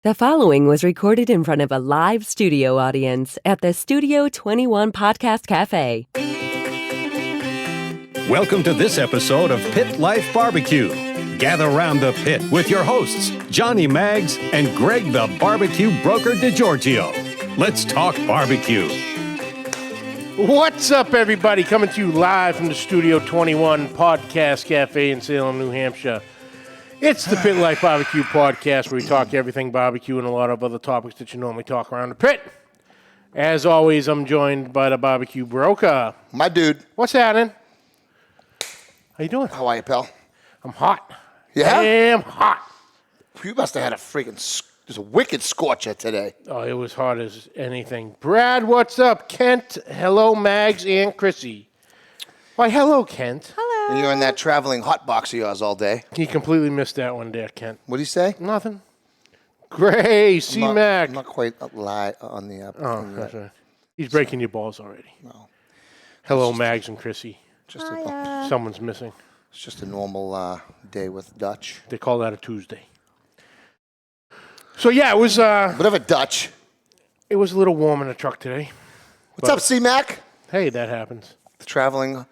The following was recorded in front of a live studio audience at the Studio 21 Podcast Café. Welcome to this episode of Pit Life BBQ. Gather round the pit with your hosts, Johnny Maggs and Greg the Barbecue Broker DiGiorgio. Let's talk barbecue. What's up, everybody? Coming to you live from the Studio 21 Podcast Café in Salem, New Hampshire. It's the Pit Life BBQ podcast where we talk everything barbecue and a lot of other topics that you normally talk around the pit. As always, I'm joined by the barbecue broker. My dude. What's happening? How you doing? How are you, pal? I'm hot. Yeah? Damn hot. You must have had there's a wicked scorcher today. Oh, it was hot as anything. Brad, what's up? Kent, hello, Mags, and Chrissy. Why, hello, Kent. Hello. And you're in that traveling hot box of yours all day. You completely missed that one there, Kent. What do you say? Nothing. Gray, C-Mac. I'm not quite live on the app. That's right. He's breaking your balls already. No. Hello, Mags and Chrissy. Hiya. Someone's missing. It's just a normal day with Dutch. They call that a Tuesday. So, yeah, it was Whatever, Dutch. a little warm in the truck today. What's up, C-Mac? Hey, that happens. The traveling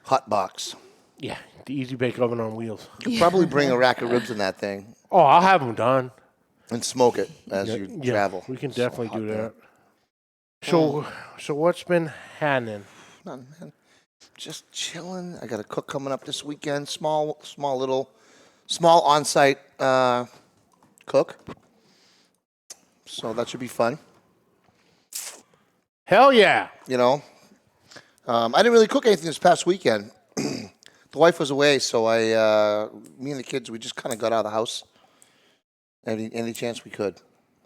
hot box. Yeah, the Easy Bake Oven on wheels. You could probably bring a rack of ribs in that thing Oh, I'll have them done. and smoke it as you travel. We can So definitely hot do there. that. So what's been happening? Nothing, man. Just chilling. I got a cook coming up this weekend. Small on-site cook. So that should be fun. Hell yeah. You know, I didn't really cook anything this past weekend. The wife was away, so me and the kids, we just kind of got out of the house any chance we could.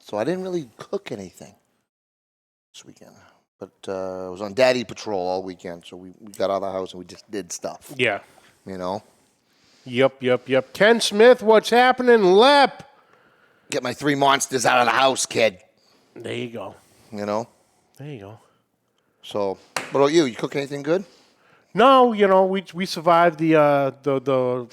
So I didn't really cook anything this weekend. But I was on daddy patrol all weekend, so we got out of the house and we just did stuff. Yeah. You know? Yep. Ken Smith, what's happening? Lep. Get my 3 monsters out of the house, kid. There you go. You know? There you go. So, what about you? You cook anything good? No, we survived the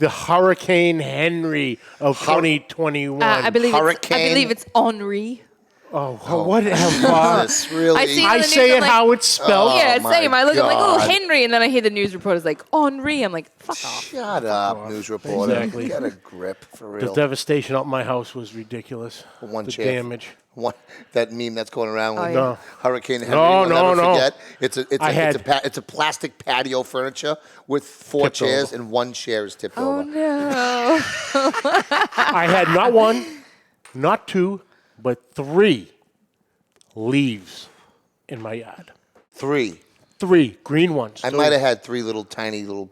Hurricane Henry of 2021. I believe Hurricane? it's Henri. Whatever. This really. I see I the news, say I'm it like, how it's spelled. yeah, my same. I look, I'm like, oh, God. Henry, and then I hear the news reporter's like, Henri. I'm like, fuck off. Shut up, news reporter. Exactly. Get a grip, for The real. devastation up my house was ridiculous. One the chair. damage. That meme that's going around with No. Hurricane Henry. No, we'll never no. forget. It's a plastic patio furniture with 4 Tipped chairs, over. and 1 chair is tipped Oh, over. no. I had not 1, not 2, but 3 leaves in my yard. 3. 3 green ones. I might have had 3 tiny little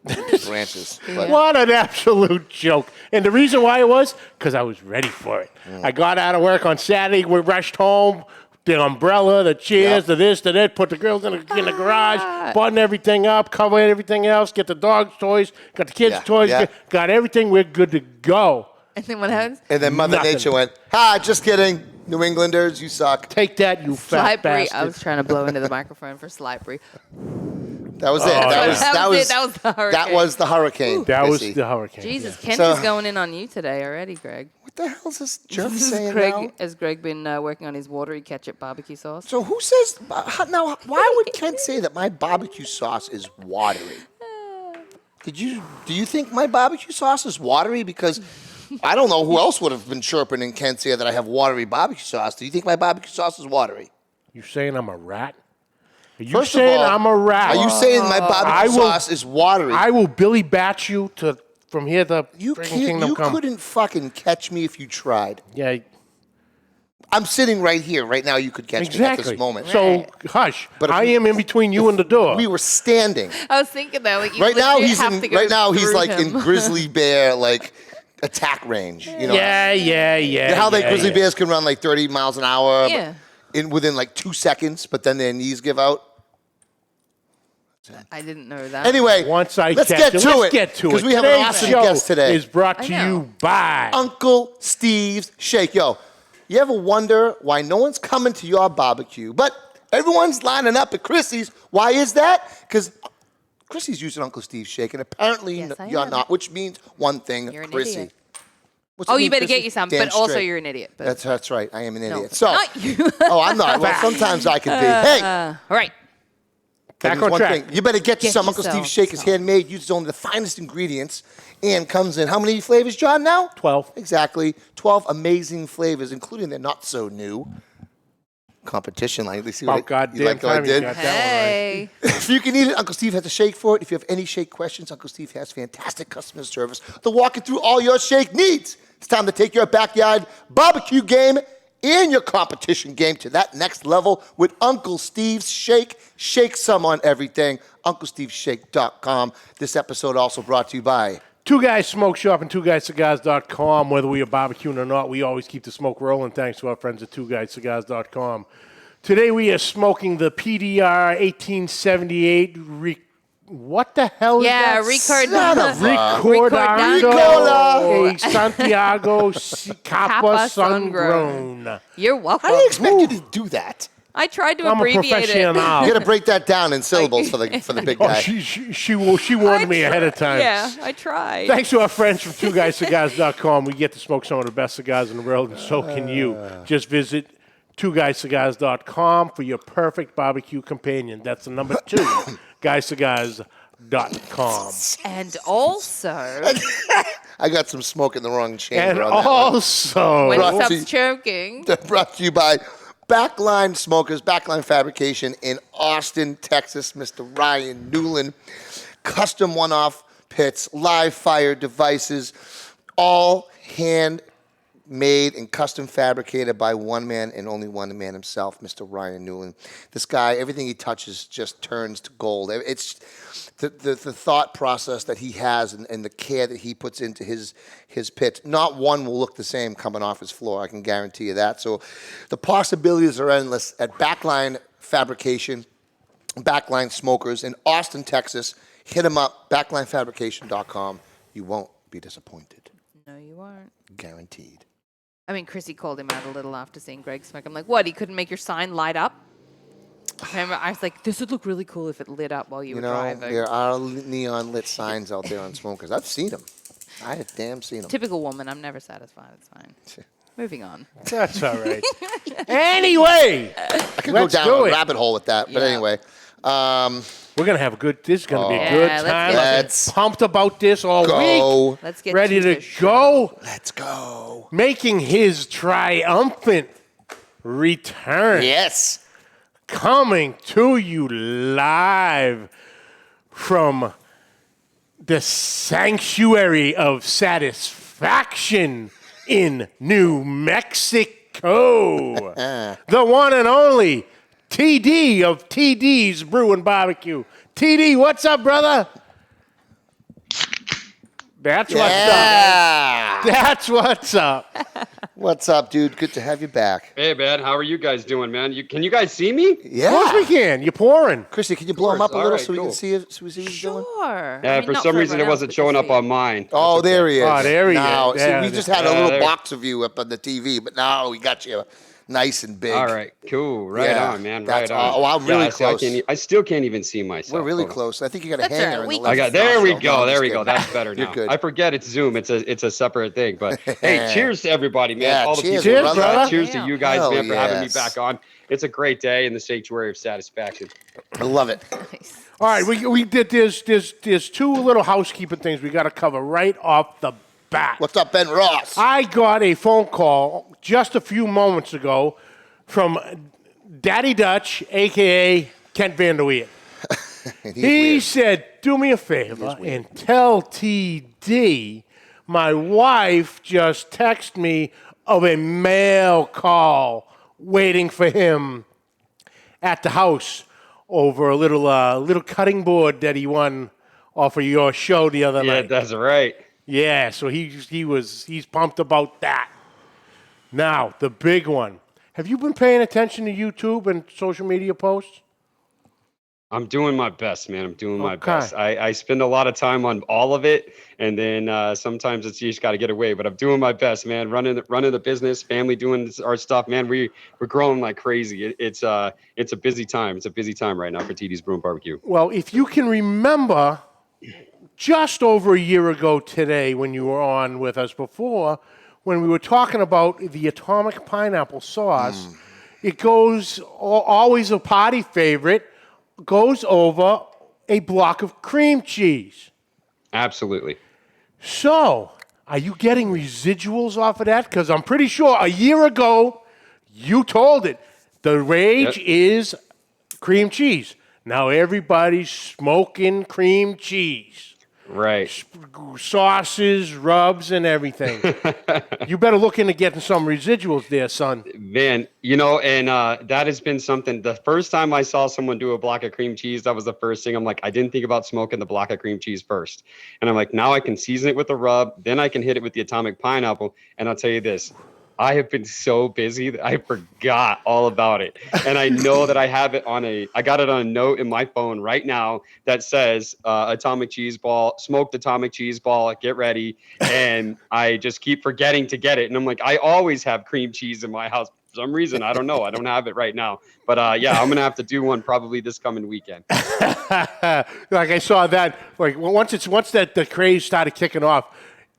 branches. But What an absolute joke. And the reason why it was, because I was ready for it. I got out of work on Saturday, we rushed home, the umbrella, the chairs, the this, the that, put the girls in the garage, button everything up, cover everything else, get the dog's toys, got the kids' toys, got everything, we're good to go. And then what happens? and then Mother Nothing. Nature went, just kidding. New Englanders, you suck. Take that, you fat Slippery. I bastard. was trying to blow into the microphone for slippery. That was it. That was the hurricane. That was the hurricane. That was Missy. the hurricane. Jesus, yeah. Kent So- is going in on you today already, Greg. What the hell is this jerk Has saying Greg, now? has Greg been working on his watery ketchup barbecue sauce? So who says now? Why would Kent say that my barbecue sauce is watery? Do you think my barbecue sauce is watery? Because I don't know who else would have been chirping in Kent's ear that I have watery barbecue sauce. Do you think my barbecue sauce is watery? You saying I'm a rat? Are you First of saying all, I'm a rat? Are you saying my I barbecue will- sauce is watery? I will Billy Bat you from here to you freaking can't. Kingdom You Come. couldn't fucking catch me if you tried. Yeah, I'm sitting right here, right now. You could catch me at exactly. this moment. So hush. But if I we- am in between you and the door. We were standing. I was thinking that, like, you Right now legit he's have in. to go Right now he's through like him. in grizzly bear attack range. You know. yeah. You know how grizzly yeah. bears can run like 30 miles an hour Yeah. within like 2 seconds, but then their knees give out? I didn't know that. Anyway, Once I let's catch get you, to let's it. get to it. Because we have an Today's awesome show guest today. is brought I to know. you by Uncle Steve's Shake. Yo, you ever wonder why no one's coming to your barbecue, but everyone's lining up at Chrissy's? Why is that? Because Chrissy's using Uncle Steve's Shake, and apparently Yes, I you're am. not, which means one thing, You're an Chrissy. idiot. What's it Oh, you mean, better Chrissy? get you some, Damn but also straight. you're an idiot. But That's right. I am an no, idiot. So, not you. oh, I'm not. Well, sometimes I can be. Hey, All right. Back there's on one track. thing. You better get you Get some. Uncle yourself Steve's Shake is some. handmade, uses only the finest ingredients, and comes in how many flavors, John, now? 12. Exactly. 12 amazing flavors, including the not so new competition line. See About what goddamn you like what I time you did? got that one right. Hey. If you can eat it, Uncle Steve has a shake for it. If you have any shake questions, Uncle Steve has fantastic customer service. They'll walk you through all your shake needs. It's time to take your backyard barbecue game and your competition game to that next level with Uncle Steve's Shake. Shake some on everything. UncleSteveShake.com. This episode also brought to you by... Two Guys Smoke Shop and TwoGuysCigars.com. Whether we are barbecuing or not, we always keep the smoke rolling thanks to our friends at TwoGuysCigars.com. Today we are smoking the PDR 1878. What the hell is Yeah, that? Ricola. A Santiago Capa Sungrown. You're welcome. How do you expect you to do that? I tried to I'm a abbreviate it. You professional. got to break that down in syllables for the big Oh, guy. she warned me ahead of time. Yeah, I tried. Thanks to our friends from TwoGuysCigars.com, we get to smoke some of the best cigars in the world, and so can you. Just visit TwoGuysCigars.com for your perfect barbecue companion. That's the number 2, GuyCigars.com. And also, I got some smoke in the wrong chamber And on that one. also, when it Brought to stops choking, Brought to you by Backline Smokers, Backline Fabrication in Austin, Texas. Mr. Ryan Newland. Custom one-off pits, live fire devices, all handmade and custom fabricated by one man and only one man himself, Mr. Ryan Newland. This guy, everything he touches just turns to gold. It's the thought process that he has and the care that he puts into his pit. Not one will look the same coming off his floor, I can guarantee you that. So the possibilities are endless at Backline Fabrication, Backline Smokers in Austin, Texas. Hit him up, backlinefabrication.com. You won't be disappointed. no, you aren't. Guaranteed. I mean, Chrissy called him out a little after seeing Greg smoke. I'm like, what? He couldn't make your sign light up? I was like, this would look really cool if it lit up while you were driving. There are neon lit signs out there on smokers. I've seen them. I have damn seen them. Typical woman. I'm never satisfied. It's fine. Moving on. that's all right. Anyway, I could let's go down do a it. rabbit hole with that, but Yeah. anyway. We're going to have a good, this is going to be a Yeah, good let's time. get Let's Pumped about this all week. go. Let's get Ready to to the go. Let's go. Making his triumphant return. Yes. Coming to you live from the sanctuary of satisfaction in New Mexico. The one and only TD of TD's Brew and Barbecue. TD, what's up, brother? That's what's up. Yeah. That's what's up. What's up, dude? Good to have you back. Hey, man, how are you guys doing, man? Can you guys see me? Yeah. Of course we can. You're pouring. Chrissy, can you blow him course. up a All little right, so we can cool. see it? So we see what he's doing? Sure. Yeah, I mean, for not some reason it everyone else, wasn't but showing just up for you. on mine. Oh, there he is. Oh, there he now, is. See, Yeah, we just had a yeah, little there. box of you up on the TV, but now we got you nice and big. All right, cool. Right Yeah, on, man. that's Right on. all- oh, I'm really see, I close. I still can't even see myself. We're really Hold on. close. I think you got a That's all hanger right. in We the can left. I got. There we nostril. No, go. I'm There just we go. kidding. That's better You're now. good. I forget it's Zoom. It's a separate thing. But hey, cheers to everybody, man. Yeah, All the cheers, people. brother. Cheers, Cheers brother. to you guys, Hell man, for having me yes. back on. It's a great day in the sanctuary of satisfaction. I love it. Nice. All right, we did there's two little housekeeping things we got to cover right off the bat. What's up, Ben Ross? I got a phone call just a few moments ago from Daddy Dutch, a.k.a. Kent Vanderweer. He's He weird. said, do me a favor and tell TD my wife just texted me of a mail call waiting for him at the house over a little cutting board that he won off of your show the other Yeah, night. that's right. Yeah, so he's pumped about that. Now, the big one. Have you been paying attention to YouTube and social media posts? I'm doing my best, man. I'm doing my Okay. best. I spend a lot of time on all of it, and then sometimes it's you just got to get away. But I'm doing my best, man. Running the business, family doing our stuff, man. We're growing like crazy. It's a busy time. It's a busy time right now for TD's Brew and Barbecue. Well, if you can remember, just over a year ago today when you were on with us before, when we were talking about the atomic pineapple sauce, it goes always a party favorite, goes over a block of cream cheese. Absolutely. So, are you getting residuals off of that? Because I'm pretty sure a year ago, you told it. The rage is cream cheese. Now everybody's smoking cream cheese. Right. Sauces, rubs, and everything. You better look into getting some residuals there, son. Man, and that has been something. The first time I saw someone do a block of cream cheese, that was the first thing. I'm like, I didn't think about smoking the block of cream cheese first. And I'm like, now I can season it with the rub. Then I can hit it with the atomic pineapple. And I'll tell you this. I have been so busy that I forgot all about it. And I know that I have it I got it on a note in my phone right now that says atomic cheese ball, smoked atomic cheese ball, get ready. And I just keep forgetting to get it. And I'm like, I always have cream cheese in my house. For some reason, I don't know. I don't have it right now. But I'm going to have to do one probably this coming weekend. Like I saw that, like once that the craze started kicking off,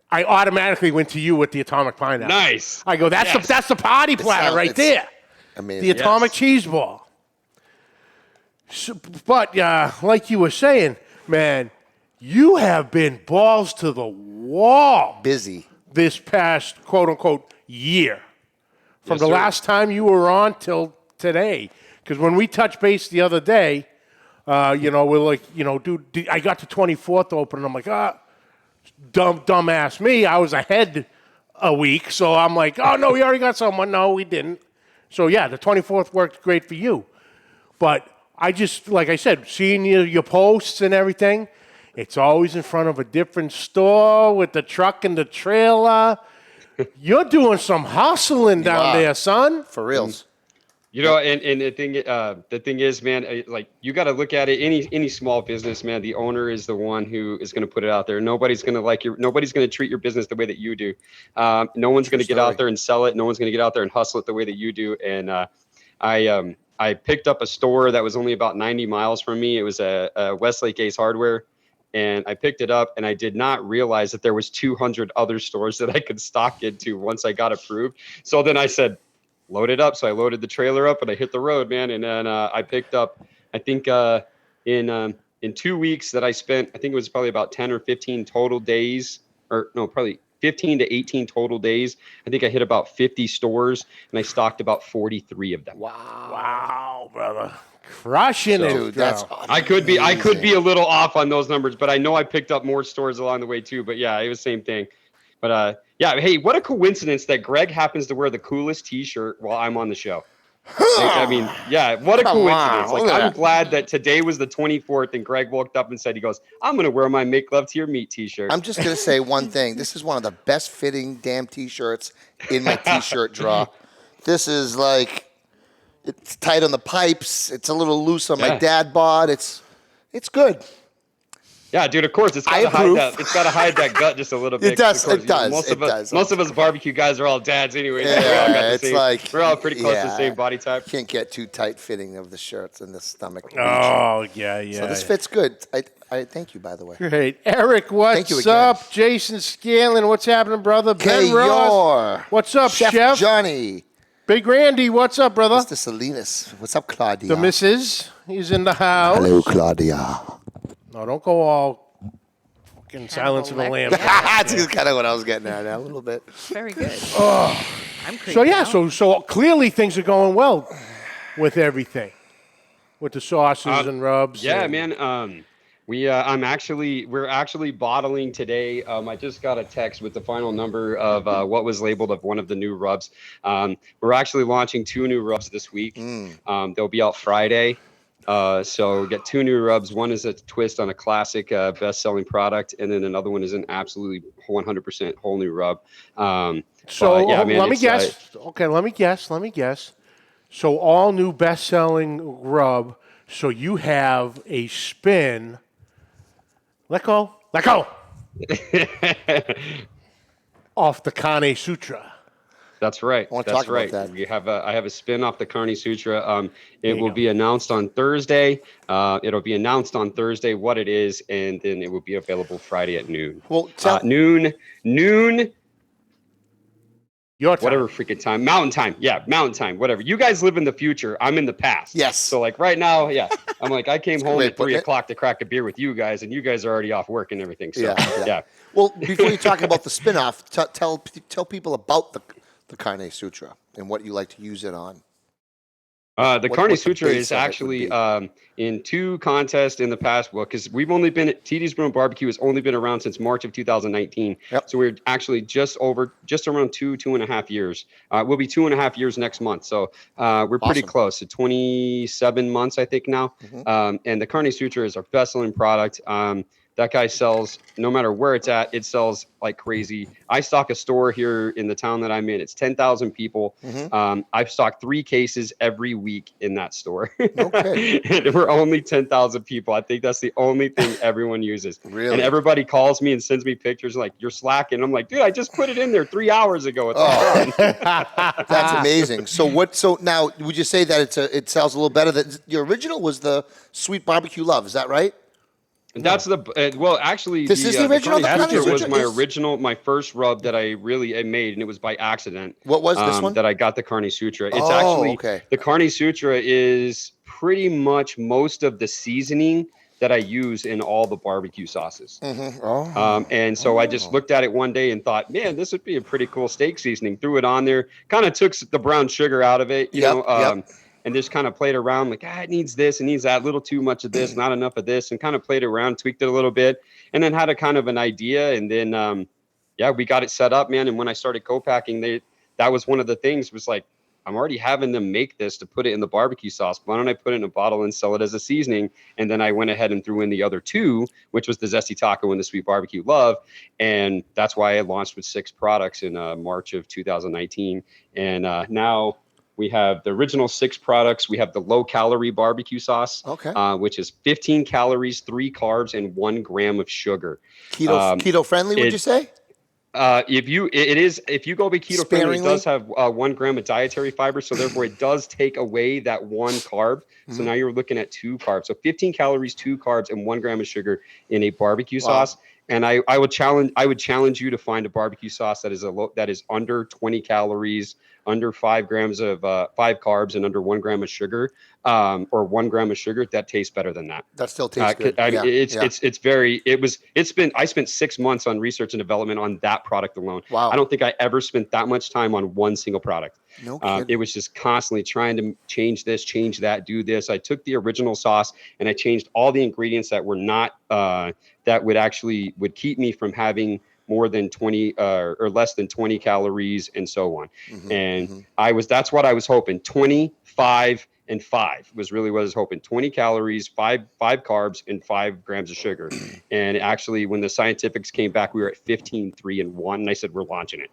I automatically went to you with the atomic pineapple. Nice. I go, that's the party platter right there. Amazing. The atomic cheese ball. So, but like you were saying, man, you have been balls to the wall. Busy. This past quote unquote year, from Yes, the sir. last time you were on till today. Because when we touched base the other day, we're like, dude, I got the 24th open, and I'm like, dumbass me, I was ahead a week, so I'm like, oh, no, we already got someone. No, we didn't. So, yeah, the 24th worked great for you. But I just, like I said, seeing your posts and everything, it's always in front of a different store with the truck and the trailer. You're doing some hustling down there, son. For reals. And the thing is, man, like you got to look at it. Any small business, man, the owner is the one who is going to put it out there. Nobody's going to nobody's going to treat your business the way that you do. No one's going to get out there and sell it. No one's going to get out there and hustle it the way that you do. And I picked up a store that was only about 90 miles from me. It was a Westlake Ace Hardware. And I picked it up, and I did not realize that there was 200 other stores that I could stock into once I got approved. So then I said, load it up. So I loaded the trailer up and I hit the road, man. And then I picked up, I think in 2 weeks that I spent, I think it was probably about 10 or 15 total days, or no, probably 15 to 18 total days. I think I hit about 50 stores and I stocked about 43 of them. Wow, brother. Crushing it. Dude, that's I could be a little off on those numbers, but I know I picked up more stores along the way too. But yeah, it was the same thing. But hey, what a coincidence that Greg happens to wear the coolest T-shirt while I'm on the show. What a coincidence. Like, I'm glad that today was the 24th and Greg woke up and said, he goes, I'm going to wear my Make Love to Your Meat T-shirt. I'm just going to say one thing. This is one of the best fitting damn T-shirts in my T-shirt drawer. This is like, it's tight on the pipes. It's a little loose on my dad bod. It's good. Yeah, dude, of course. It's got to hide that gut just a little bit. It does. Course, it does. Most of us barbecue guys are all dads anyway. Yeah, we're all pretty close to the same body type. Can't get too tight fitting of the shirts in the stomach. Oh, yeah. So this fits good. I thank you, by the way. Great. Eric, what's up? Jason Scanlon, what's happening, brother? Ben Ross. What's up, Chef? Johnny. Big Randy, what's up, brother? Mr. Salinas. What's up, Claudia? The missus, he's in the house. Hello, Claudia. No, don't go all fucking Silence of the Lambs. That's kind of what I was getting at now, a little bit. Very good. I'm So yeah, so clearly things are going well with everything, with the sauces and rubs. Yeah, and man. We're actually bottling today. I just got a text with the final number of what was labeled of one of the new rubs. We're actually launching 2 new rubs this week. They'll be out Friday. So we got 2 new rubs. One is a twist on a classic best-selling product, and then another one is an absolutely 100% whole new rub. Let me guess. Let me guess. So all new best-selling rub. So you have a spin. Let go. Off the Kane Sutra. That's right. I want to talk about that. I have a spin off the Kane Sutra. It will be announced on Thursday. It'll be announced on Thursday what it is, and then it will be available Friday at noon. Well, noon Your time. Whatever freaking time. Mountain time. Yeah, mountain time. Whatever. You guys live in the future. I'm in the past. Yes. So like right now, yeah. I'm like, I came home way at of putting 3 it. o'clock to crack a beer with you guys, and you guys are already off work and everything. So yeah. Well, before you talk about the spin-off, tell people about the Carne Sutra and what you like to use it on. The Carne Sutra base is of it would actually be. in 2 contests in the past. Well, because we've only been at TD's Brew and Barbecue has only been around since March of 2019. Yep. So we're actually just around 2.5 years. We'll be 2.5 years next month. So we're pretty Awesome. close to 27 months, I think now. And the Carne Sutra is our best-selling product. That guy sells, no matter where it's at, it sells like crazy. I stock a store here in the town that I'm in. It's 10,000 people. I've stocked 3 cases every week in that store. Okay. And we're only 10,000 people. I think that's the only thing everyone uses. Really? And everybody calls me and sends me pictures like, you're slacking. I'm like, dude, I just put it in there 3 hours ago. It's all gone. That's amazing. So now, would you say that it sells a little better? That your original was the Sweet Barbecue Love. Is that right? That's the well, actually, This is the original? Carne The Carne Sutra was Sutra my is- original, my first rub that I made, and it was by accident. What was this one? That I got the Carne Sutra? It's Oh, actually okay. The Carne Sutra is pretty much most of the seasoning that I use in all the barbecue sauces. And so I just looked at it one day and thought, man, this would be a pretty cool steak seasoning. Threw it on there, kind of took the brown sugar out of it, you know. And just kind of played around like, it needs this, it needs that, a little too much of this, not enough of this, and kind of played around, tweaked it a little bit, and then had a kind of an idea. And then, we got it set up, man. And when I started co-packing, that was one of the things was like, I'm already having them make this to put it in the barbecue sauce. Why don't I put it in a bottle and sell it as a seasoning? And then I went ahead and threw in the other 2, which was the Zesty Taco and the Sweet Barbecue Love. And that's why I launched with 6 products in March of 2019. And now we have the original 6 products. We have the low-calorie barbecue sauce, which is 15 calories, 3 carbs, and 1 gram of sugar. Keto friendly, would you say? If you go be keto friendly, it Sparingly? does have 1 gram of dietary fiber, so therefore it does take away that 1 carb. So now you're looking at 2 carbs. So 15 calories, 2 carbs, and 1 gram of sugar in a barbecue sauce. And I would challenge you to find a barbecue sauce that is under 20 calories, under 5 grams of 5 carbs, and under 1 gram of sugar, or 1 gram of sugar that tastes better than that. That still tastes good. I spent 6 months on research and development on that product alone. Wow. I don't think I ever spent that much time on one single product. No kidding. It was just constantly trying to change this, change that, do this. I took the original sauce and I changed all the ingredients that were not that would keep me from having more than 20 or less than 20 calories and so on. That's what I was hoping. 25 and 5 was really what I was hoping. 20 calories, 5 carbs, and 5 grams of sugar. And actually, when the scientifics came back, we were at 15, 3, and 1. And I said, we're launching it.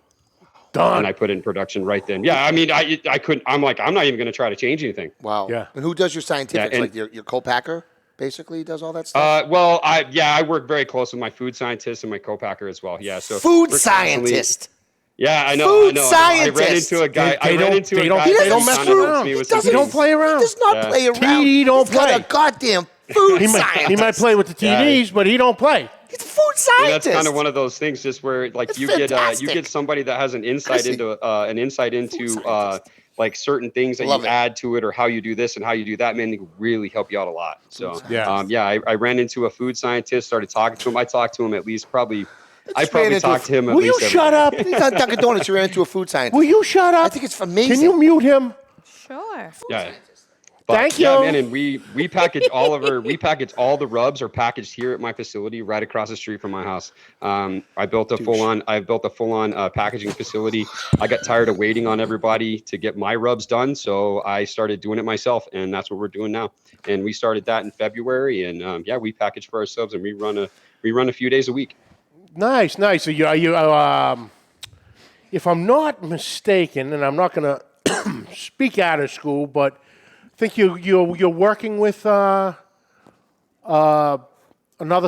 Done. And I put it in production right then. Yeah, I mean, I couldn't. I'm like, I'm not even going to try to change anything. Wow. Yeah. And who does your scientifics? Yeah, and- Like your co-packer basically does all that stuff? I work very close with my food scientist and my co-packer as well. Yeah. So Food we're constantly- scientist. Yeah, I know. Food I know. scientist. I ran into a guy. They don't mess around. He don't play around. He does not Yeah. play around. TD don't He's got play. a goddamn food He scientist. might play with the TVs, but he don't play. He's a food scientist. That's kind of one of those things, just where like That's you fantastic. get somebody that has an insight Chrissy. into like certain things that Love you it. add to it, or how you do this and how you do that. Man, they can really help you out a lot. So Yeah. I ran into a food scientist, started talking to him. I talked to him at least probably. I ran probably into talked to him at Will least. you every shut day. up? He's on Dunkin' Donuts. You ran into a food scientist. Will you shut up? I think it's amazing. Can you mute him? Sure. Yeah. But, Thank yeah, you. man, and we package all the rubs are packaged here at my facility right across the street from my house. I've built a full on packaging facility. I got tired of waiting on everybody to get my rubs done, so I started doing it myself, and that's what we're doing now. And we started that in February, and we package for ourselves, and we run a few days a week. Nice. So you if I'm not mistaken, and I'm not going to speak out of school, but I think you're working with another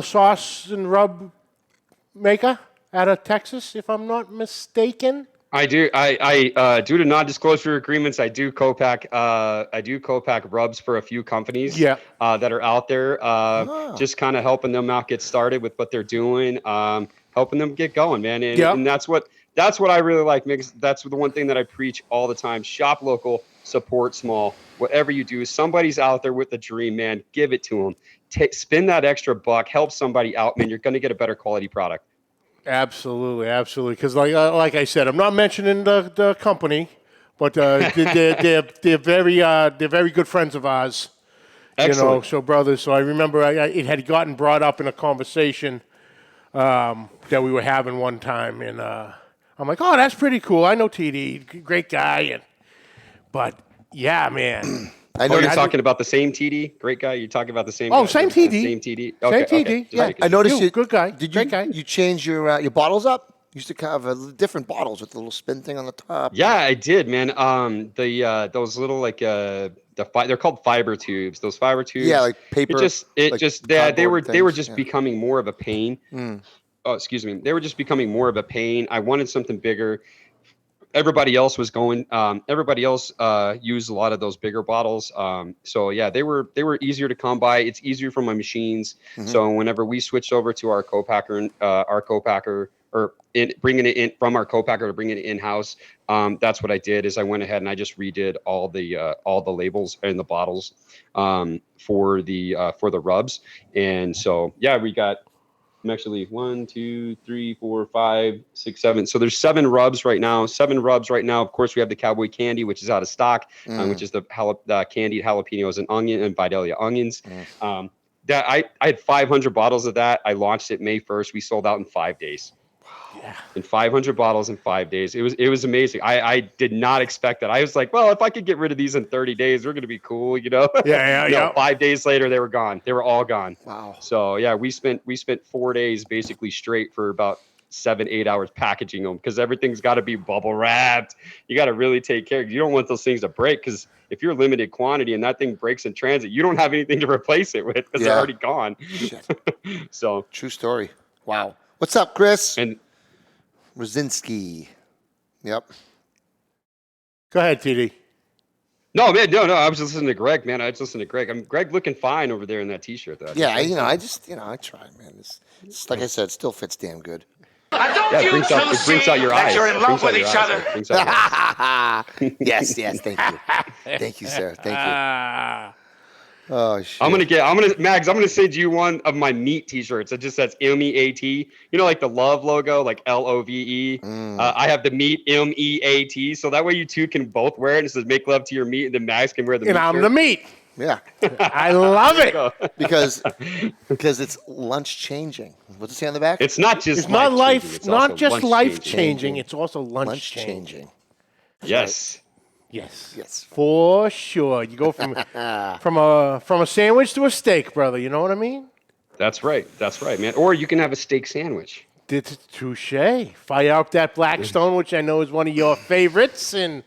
sauce and rub maker out of Texas, if I'm not mistaken. I do. I due to non-disclosure agreements, I do co-pack rubs for a few companies. That are out there. Just kind of helping them out get started with what they're doing. Helping them get going, man. And that's what that's what I really like, Mix. That's the one thing that I preach all the time. Shop local, support small. Whatever you do, somebody's out there with a dream, man. Give it to them. Spend that extra buck. Help somebody out, man. You're going to get a better quality product. Absolutely, absolutely. Because like I said, I'm not mentioning the company, but they're very good friends of ours. Excellent. You know, so brothers. So I remember it had gotten brought up in a conversation that we were having one time, and I'm like, oh, that's pretty cool. I know TD, great guy, but yeah, man. I know you're talking about the same TD, great guy. You're talking about the same. Oh, guy. same TD. Same TD. Okay, same TD. Okay. Yeah, I noticed you. Good guy. Great guy. You change your bottles up? You used to have different bottles with the little spin thing on the top. Yeah, I did, man. Those little they're called fiber tubes. Those fiber tubes. Yeah, like paper. They were just becoming more of a pain. Oh, excuse me. They were just becoming more of a pain. I wanted something bigger. Everybody else was going. Everybody else used a lot of those bigger bottles. So yeah, they were easier to come by. It's easier for my machines. So whenever we switched over to our co-packer, bringing it in from our co-packer to bringing it in-house, that's what I did. Is I went ahead and I just redid all the labels and the bottles for the rubs. And so yeah, we got. I'm actually 1, 2, 3, 4, 5, 6, 7. So there's 7 rubs right now. Of course, we have the Cowboy Candy, which is out of stock, which is the candied jalapenos and onion and Vidalia onions. That I had 500 bottles of that. I launched it May 1st. We sold out in 5 days. Yeah. In 500 bottles in 5 days. It was amazing. I did not expect that. I was like, well, if I could get rid of these in 30 days, we're going to be cool, you know? Yeah. 5 days later, they were gone. They were all gone. Wow. So yeah, we spent 4 days basically straight for about 7-8 hours packaging them because everything's got to be bubble wrapped. You got to really take care. You don't want those things to break because if you're limited quantity and that thing breaks in transit, you don't have anything to replace it with because they're already gone. So true story. Wow. What's up, Chris? And Rosinski. Yep. Go ahead, TD. No, man, no. I was just listening to Greg, man. Greg looking fine over there in that T-shirt, though. Yeah, I tried, man. It's like I said, it still fits damn good. It brings out your eyes. You're in love with each other. Yes, thank you. Thank you, sir. Thank you. Oh shit. I'm gonna send you one of my meat T-shirts. It just says MEAT. You know, like the love logo, like LOVE. I have the meat MEAT, so that way you two can both wear it. And it says "Make love to your meat," and then Max can wear the meat. And I'm shirt. the meat. Yeah. I love it because it's lunch changing. What's it say on the back? It's not just life changing. It's also lunch changing. Yes. Yes. For sure. You go from a sandwich to a steak, brother. You know what I mean? That's right, man. Or you can have a steak sandwich. Touche. Fire up that Blackstone, which I know is one of your favorites, and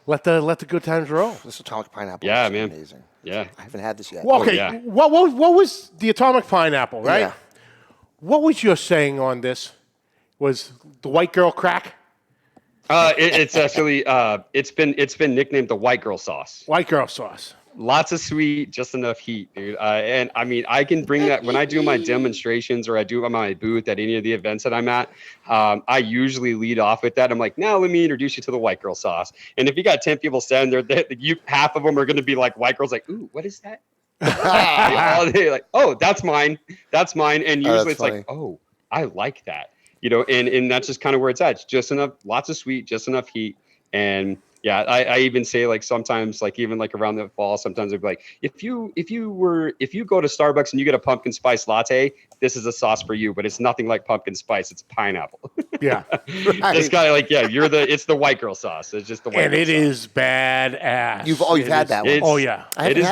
let the good times roll. This atomic pineapple. Yeah, is man. Amazing. Yeah. I haven't had this yet. Well, okay. Yeah. What was the atomic pineapple, right? Yeah. What was your saying on this? Was the white girl crack? It's actually it's been nicknamed the white girl sauce. White girl sauce. Lots of sweet, just enough heat, dude. And I mean, I can bring that when I do my demonstrations or I do my booth at any of the events that I'm at. I usually lead off with that. I'm like, now let me introduce you to the white girl sauce. And if you got 10 people standing there, half of them are going to be like white girls, like, ooh, what is that? They're like, oh, that's mine. And usually it's funny. Like, oh, I like that. You know, and that's just kind of where it's at. It's just enough, lots of sweet, just enough heat. And yeah, I even say like sometimes like even like around the fall, sometimes I'd be like, if you go to Starbucks and you get a pumpkin spice latte, this is a sauce for you, but it's nothing like pumpkin spice. It's pineapple. Yeah. It's kind of like, yeah, it's the white girl sauce. It's just the white girl sauce. And it is badass. You've had that one. Oh yeah. It is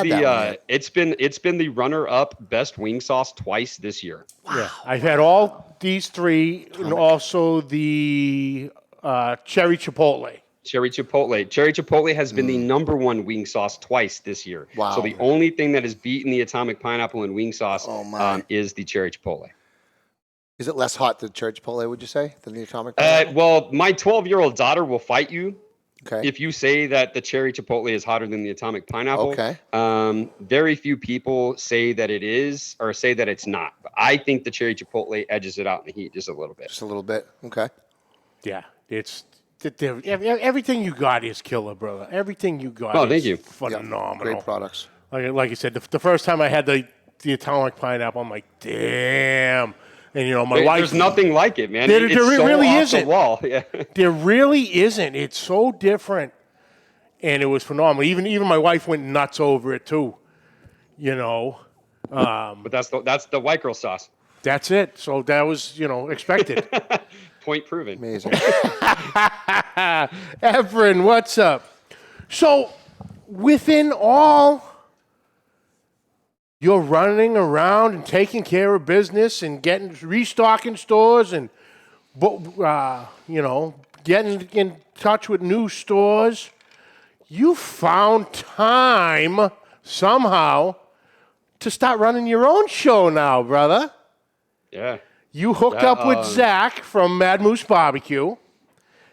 it's been the runner-up best wing sauce twice this year. Wow. Yeah. I've had all these three and also the cherry chipotle. Cherry Chipotle has been the number one wing sauce twice this year. Wow. So the only thing that has beaten the atomic pineapple and wing sauce is the cherry Chipotle. Is it less hot than cherry Chipotle, would you say, than the atomic pineapple? Well, my 12-year-old daughter will fight you if you say that the cherry Chipotle is hotter than the atomic pineapple. Okay. Very few people say that it is or say that it's not. But I think the cherry Chipotle edges it out in the heat just a little bit. Just a little bit. Okay. Yeah, it's everything you got is killer, brother. Everything you got. Oh, thank is you. Phenomenal. Great products. Like I said, the first time I had the atomic pineapple, I'm like, damn. And my wife. There's nothing like it, man. There It's so really off isn't. the wall. Yeah. There really isn't. It's so different, and it was phenomenal. Even my wife went nuts over it too. But that's the white girl sauce. That's it. So that was expected. Point proven. Amazing. Efren, what's up? So within all, you're running around and taking care of business and restocking stores and getting in touch with new stores. You found time somehow to start running your own show now, brother. Yeah. You hooked up with Zach from Mad Moose Barbecue,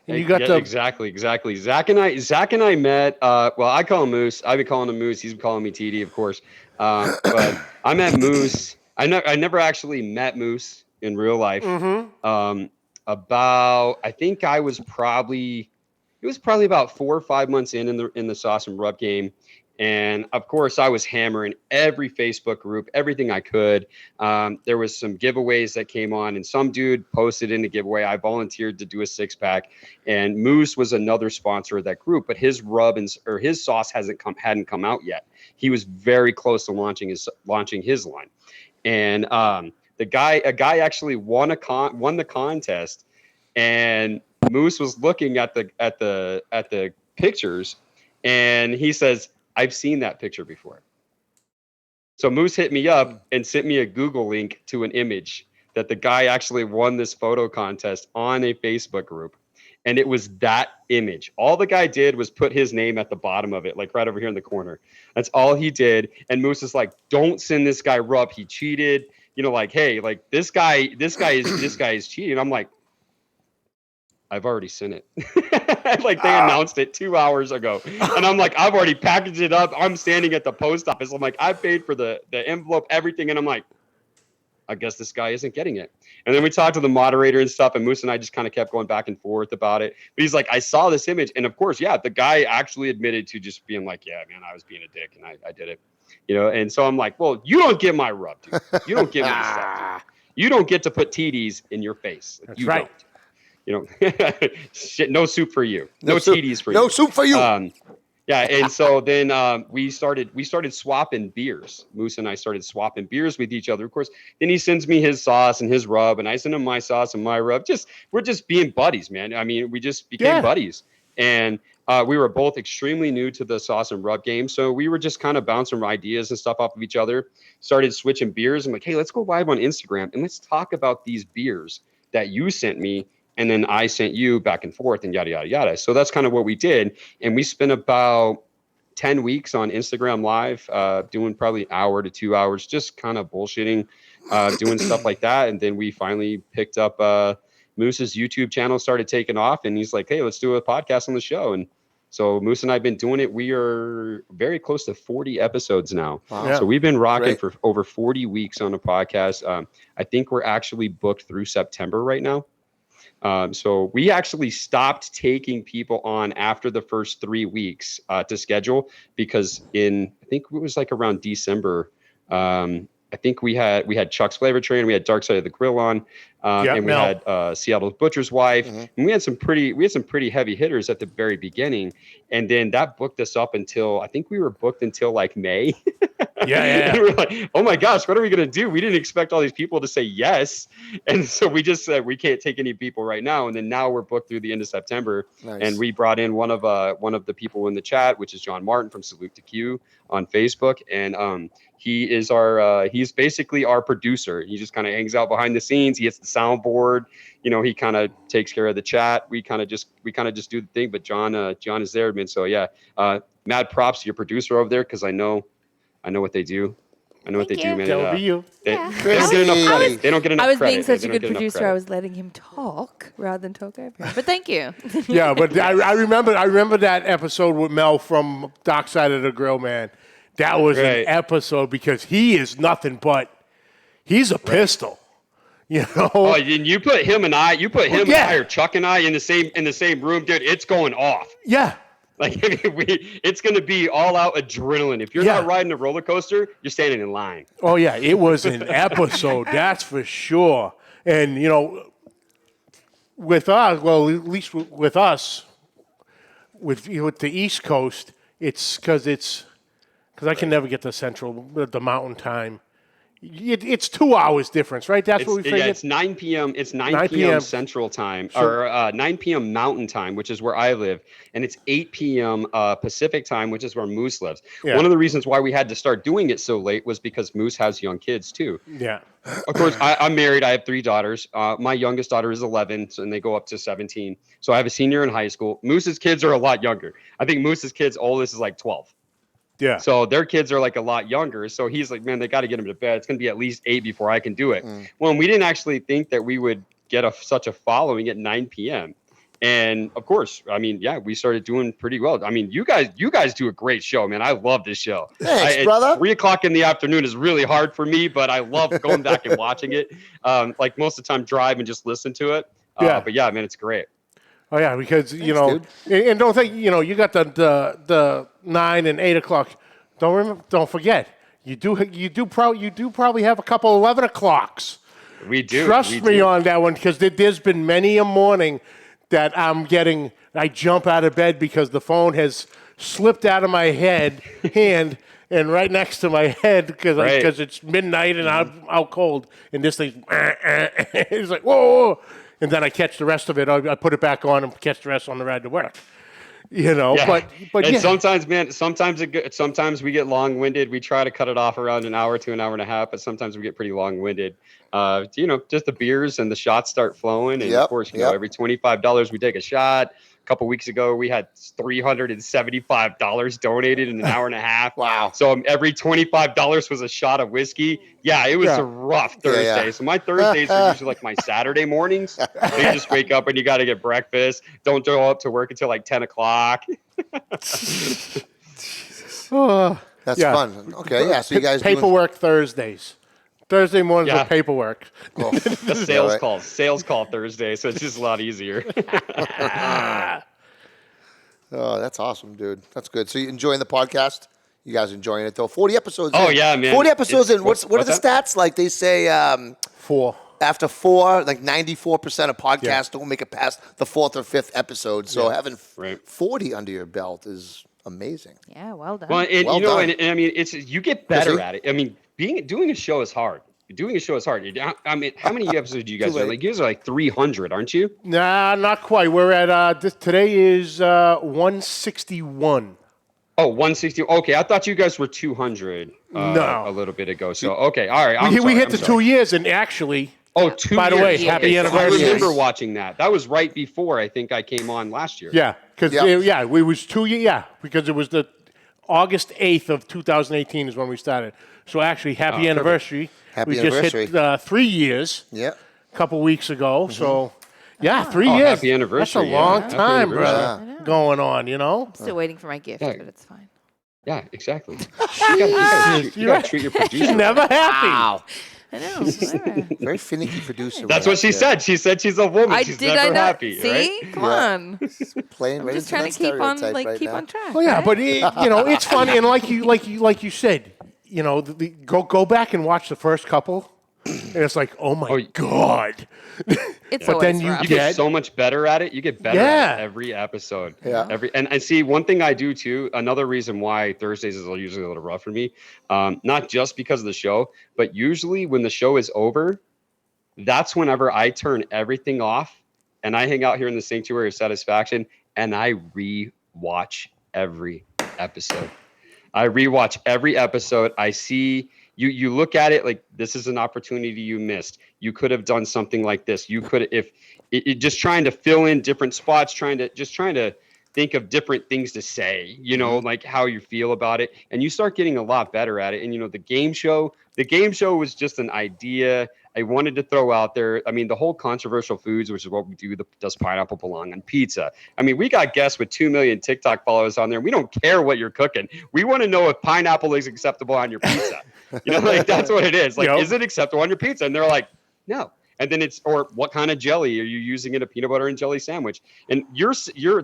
and you got exactly. Zach and I met. Well, I call him Moose. I've been calling him Moose. He's been calling me TD, of course. But I met Moose. I never actually met Moose in real life. Mm-hmm. I think it was probably about 4 or 5 months in the sauce and rub game. And of course, I was hammering every Facebook group, everything I could. There was some giveaways that came on, and some dude posted in the giveaway. I volunteered to do a 6-pack, and Moose was another sponsor of that group. But his his sauce hadn't come out yet. He was very close to launching his line, and a guy actually won the contest, and Moose was looking at the pictures, and he says, I've seen that picture before. So Moose hit me up and sent me a Google link to an image that the guy actually won this photo contest on a Facebook group. And it was that image. All the guy did was put his name at the bottom of it, like right over here in the corner. That's all he did. And Moose is like, don't send this guy rub. He cheated. Hey, like this guy is cheating. I'm like, I've already sent it. Like they announced it 2 hours ago. And I'm like, I've already packaged it up. I'm standing at the post office. I'm like, I paid for the envelope, everything. And I'm like, I guess this guy isn't getting it. And then we talked to the moderator and stuff, and Moose and I just kind of kept going back and forth about it. But he's like, I saw this image. And of course, yeah, the guy actually admitted to just being like, yeah, man, I was being a dick and I did it. And so I'm like, well, you don't get my rub, dude. You don't get me the stuff, dude. You don't get to put TDs in your face. That's right. Shit, no soup for you. No TDs for you. No soup for you. Yeah, and so then we started swapping beers. Moose and I started swapping beers with each other. Of course, then he sends me his sauce and his rub, and I send him my sauce and my rub. We're just being buddies, man. I mean, we just became buddies, and we were both extremely new to the sauce and rub game, so we were just kind of bouncing ideas and stuff off of each other. Started switching beers. I'm like, hey, let's go live on Instagram and let's talk about these beers that you sent me. And then I sent you back and forth and yada, yada, yada. So that's kind of what we did. And we spent about 10 weeks on Instagram Live, doing probably an hour to 2 hours, just kind of bullshitting, doing stuff like that. And then we finally picked up Moose's YouTube channel, started taking off. And he's like, hey, let's do a podcast on the show. And so Moose and I have been doing it. We are very close to 40 episodes now. Wow. So we've been rocking for over 40 weeks on a podcast. I think we're actually booked through September right now. So we actually stopped taking people on after the first 3 weeks to schedule, because I think it was like around December. I think we had Chuck's Flavor Train, we had Dark Side of the Grill on, and we had Seattle's Butcher's Wife, and we had some pretty heavy hitters at the very beginning, and then that booked us up until I think we were booked until like May. Yeah. And we're like, oh my gosh, what are we gonna do? We didn't expect all these people to say yes, and so we just said we can't take any people right now. And then now we're booked through the end of September, and we brought in one of the people in the chat, which is John Martin from Salute to Q on Facebook, and he is he's basically our producer. He just kind of hangs out behind the scenes. He hits the soundboard. He kind of takes care of the chat. We kind of just do the thing. But John is there, man. So yeah, mad props to your producer over there, because I know what they do. I know what they do, man. That'll be you. They don't get enough credit. They don't get enough credit. I was being such a good producer. I was letting him talk rather than talk over him. But thank you. Yeah, but I remember that episode with Mel from Dark Side of the Grill, man. That was an episode, because he is nothing but, he's a pistol. You know? Oh, and you put him and I, and Yeah. I, or Chuck and I in the same room, dude. It's going off. Yeah. Like it's going to be all out adrenaline. If you're Yeah. not riding a roller coaster, you're standing in line. Oh, yeah. It was an episode, that's for sure. And, you know, with us, well, at least with us, with the East Coast, it's because I can never get the mountain time. It's 2 hours difference, right? That's what we figured. Yeah, it's 9 p.m. It's 9 9 p.m. Central Time, or 9 p.m. Mountain Time, which is where I live, and it's 8 p.m. Pacific Time, which is where Moose lives. Yeah. One of the reasons why we had to start doing it so late was because Moose has young kids too. Yeah. Of course, I'm married. I have 3 daughters. My youngest daughter is 11, and they go up to 17. So I have a senior in high school. Moose's kids are a lot younger. I think Moose's kids' oldest is like 12. Yeah. So their kids are like a lot younger. So he's like, man, they got to get him to bed. It's going to be at least 8 before I can do it. Well, we didn't actually think that we would get such a following at 9 p.m. And of course, I mean, yeah, we started doing pretty well. I mean, you guys do a great show, man. I love this show. Thanks, brother. 3 o'clock in the afternoon is really hard for me, but I love going back and watching it. Like most of the time, drive and just listen to it. Yeah. But yeah, man, it's great. Oh yeah, because you know, and don't think you got the 9 and 8 o'clock. Don't forget, you do probably have a couple 11 o'clocks. We do. Trust me on that one, because there's been many a morning that I jump out of bed because the phone has slipped out of my hand and right next to my head because it's midnight and I'm out cold, and this thing it's like whoa. And then I catch the rest of it. I put it back on and catch the rest on the ride to work. You know, yeah. but and yeah. sometimes, man, sometimes we get long-winded. We try to cut it off around an hour to an hour and a half, but sometimes we get pretty long-winded. Just the beers and the shots start flowing, and of course, every $25 we take a shot. A couple weeks ago, we had $375 donated in an hour and a half. Wow! So every $25 was a shot of whiskey. Yeah, it was a rough Thursday. Yeah. So my Thursdays are usually like my Saturday mornings. You just wake up and you got to get breakfast. Don't go up to work until like 10 o'clock. That's fun. Okay, yeah. So you guys paperwork Thursdays. Thursday mornings are paperwork. Oh, the sales call Thursday, so it's just a lot easier. Oh, that's awesome, dude. That's good. So you enjoying the podcast? You guys enjoying it though? 40 episodes. Oh in. Yeah, man. 40 episodes in. What are the stats like? They say 4. After 4, like 94% of podcasts don't make it past the 4th or 5th episode. So having 40 under your belt is amazing. Yeah, well done. Well, and Well done. and I mean, you get better at it. I mean, doing a show is hard. Doing a show is hard. I mean, how many episodes do you guys have? Like, you guys are like 300, aren't you? Nah, not quite. We're at today is 161. Oh, 160. Okay, I thought you guys were 200 No. a little bit ago. So, okay, all right. We hit the 2 years, and actually, 2 by the way, years. happy So anniversary. I remember watching that. That was right before I think I came on last year. yeah, because we was 2 years. Yeah, because it was the August 8th of 2018 is when we started. So actually, happy anniversary. Happy we anniversary. just hit 3 years. Yeah. A couple weeks ago. So, 3 years. Happy anniversary. That's a long Happy time, anniversary. brother. Going on, you know. I'm still waiting for my gift, Yeah. but it's fine. Yeah, exactly. You gotta treat your producer. She's never happy. Wow. I know. Whatever. Very finicky producer. That's what she said. She said she's a woman. She's never happy. See? Right? Come on. Playing I'm right just into trying that to keep on, stereotype right keep now. on track. Well, yeah, right? but it's funny, and like you said, go back and watch the first couple, and it's like, oh my god. It's But then always you rough. You get get so much better at it. You get better at it every episode. Yeah. And I see one thing I do too. Another reason why Thursdays is usually a little rough for me, not just because of the show, but usually when the show is over, that's whenever I turn everything off and I hang out here in the sanctuary of satisfaction and I re-watch every episode. I rewatch every episode. I see you look at it like this is an opportunity you missed. You could have done something like this. You could if it just trying to fill in different spots, trying to think of different things to say, like how you feel about it. And you start getting a lot better at it. And the game show was just an idea I wanted to throw out there. I mean, the whole controversial foods, which is what we do, does pineapple belong on pizza? I mean, we got guests with 2 million TikTok followers on there. We don't care what you're cooking. We want to know if pineapple is acceptable on your pizza. Like that's what it is. Like, is it acceptable on your pizza? And they're like, no. And then or what kind of jelly are you using in a peanut butter and jelly sandwich? And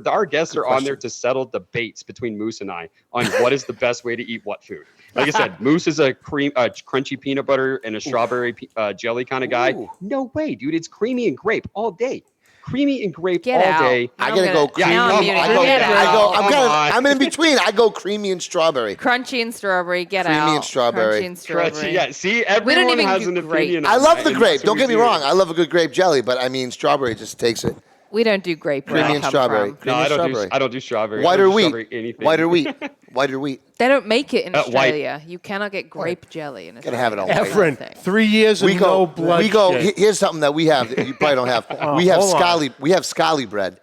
our guests are on there to settle debates between Moose and I on what is the best way to eat what food. Like I said, Moose is a crunchy peanut butter and a strawberry jelly kind of guy. Ooh. No way, dude. It's creamy and grape all day. Creamy and grape Get all out. day. I gotta go creamy. Now I'm muted. I'm in between. I go creamy and strawberry. Crunchy and strawberry. Get out. Creamy and strawberry. Crunchy and strawberry. Yeah, see, everyone even has do an grape. opinion. I on love that, the and grape. that's Don't what get me we do. wrong. I love a good grape jelly, but I mean, strawberry just takes it. We don't do grape where Creamy I and come strawberry. from. No, Creamy and strawberry. I don't do strawberry. White I or don't do wheat? strawberry anything. White or wheat? White or wheat? They don't make it in white. Australia. You cannot get grape jelly in Australia. Gotta have it on That's white. the Efren, thing. 3 years and no blood. We go. shit. Here's something that we have that you probably don't have. We have hold on. scally. We have scally bread,